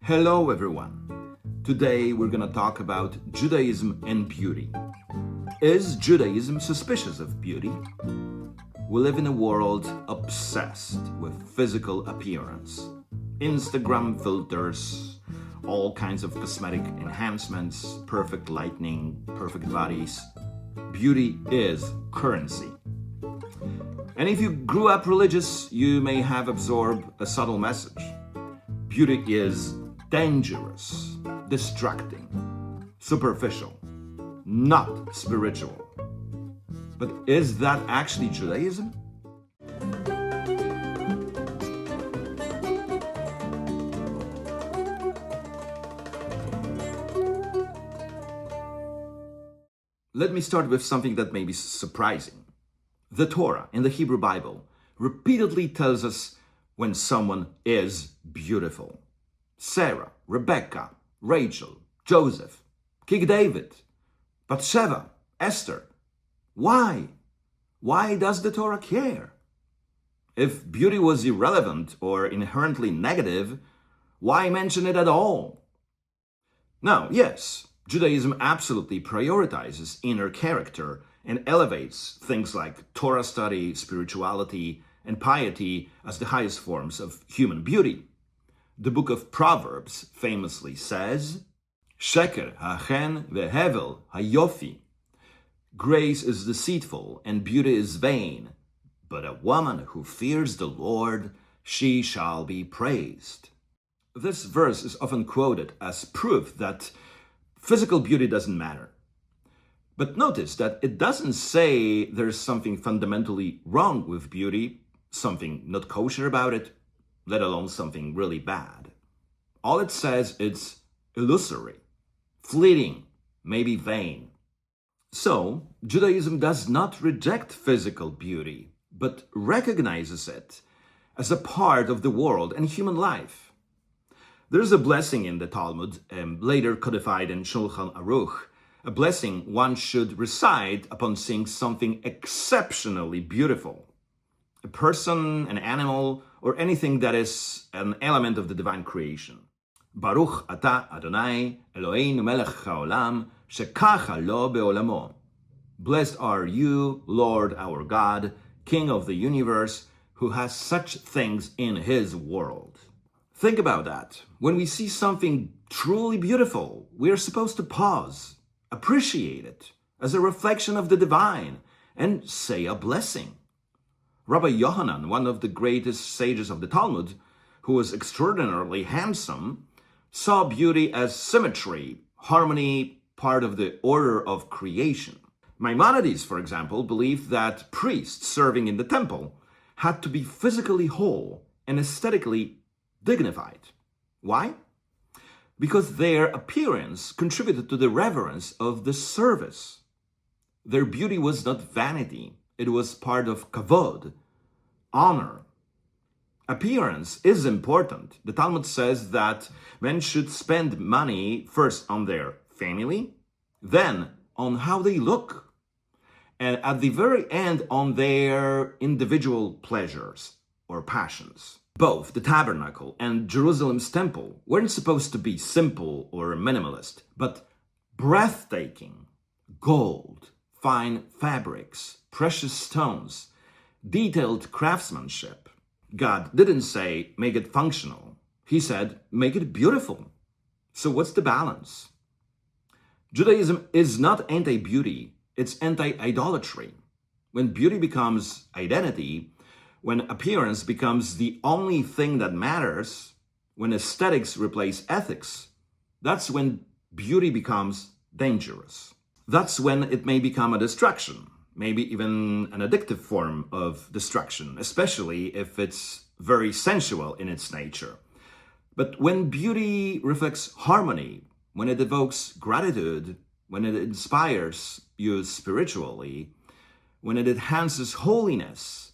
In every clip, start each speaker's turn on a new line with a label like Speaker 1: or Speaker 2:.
Speaker 1: Hello everyone. Today we're going to talk about Judaism and beauty. Is Judaism suspicious of beauty? We live in a world obsessed with physical appearance. Instagram filters, all kinds of cosmetic enhancements, perfect lighting, perfect bodies. Beauty is currency. And if you grew up religious, you may have absorbed a subtle message. Beauty is dangerous, distracting, superficial, not spiritual. But is that actually Judaism? Let me start with something that may be surprising. The Torah in the Hebrew Bible repeatedly tells us when someone is beautiful. Sarah, Rebecca, Rachel, Joseph, King David, Bathsheba, Esther. Why? Why does the Torah care? If beauty was irrelevant or inherently negative, why mention it at all? Now, yes, Judaism absolutely prioritizes inner character and elevates things like Torah study, spirituality, and piety as the highest forms of human beauty. The book of Proverbs famously says, Sheker hachen vehevel hayofi. Grace is deceitful and beauty is vain, but a woman who fears the Lord, she shall be praised. This verse is often quoted as proof that physical beauty doesn't matter. But notice that it doesn't say there's something fundamentally wrong with beauty, something not kosher about it, let alone something really bad. All it says is illusory, fleeting, maybe vain. So, Judaism does not reject physical beauty, but recognizes it as a part of the world and human life. There's a blessing in the Talmud, later codified in Shulchan Aruch, a blessing one should recite upon seeing something exceptionally beautiful. A person, an animal, or anything that is an element of the divine creation. Baruch atah Adonai Eloheinu Melech shekacha lo beolamo. Blessed are you, Lord our God, King of the universe, who has such things in his world. Think about that. When we see something truly beautiful, we are supposed to pause, appreciate it as a reflection of the divine, and say a blessing. Rabbi Yochanan, one of the greatest sages of the Talmud, who was extraordinarily handsome, saw beauty as symmetry, harmony, part of the order of creation. Maimonides, for example, believed that priests serving in the temple had to be physically whole and aesthetically dignified. Why? Because their appearance contributed to the reverence of the service. Their beauty was not vanity. It was part of kavod, honor. Appearance is important. The Talmud says that men should spend money first on their family, then on how they look, and at the very end on their individual pleasures or passions. Both the Tabernacle and Jerusalem's Temple weren't supposed to be simple or minimalist, but breathtaking. Gold, fine fabrics, precious stones, detailed craftsmanship. God didn't say, make it functional. He said, make it beautiful. So what's the balance? Judaism is not anti-beauty, it's anti-idolatry. When beauty becomes identity, when appearance becomes the only thing that matters, when aesthetics replace ethics, that's when beauty becomes dangerous. That's when it may become a distraction, maybe even an addictive form of distraction, especially if it's very sensual in its nature. But when beauty reflects harmony, when it evokes gratitude, when it inspires you spiritually, when it enhances holiness,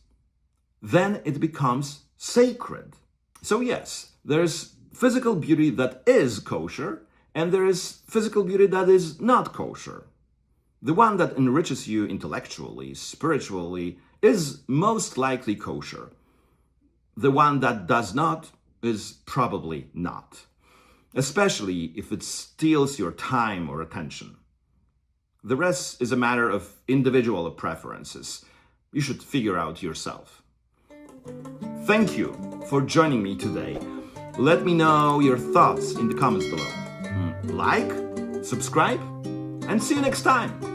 Speaker 1: then it becomes sacred. So yes, there's physical beauty that is kosher, and there is physical beauty that is not kosher. The one that enriches you intellectually, spiritually, is most likely kosher. The one that does not is probably not. especially if it steals your time or attention. The rest is a matter of individual preferences. You should figure out yourself. Thank you for joining me today. Let me know your thoughts in the comments below. Like, subscribe, and see you next time.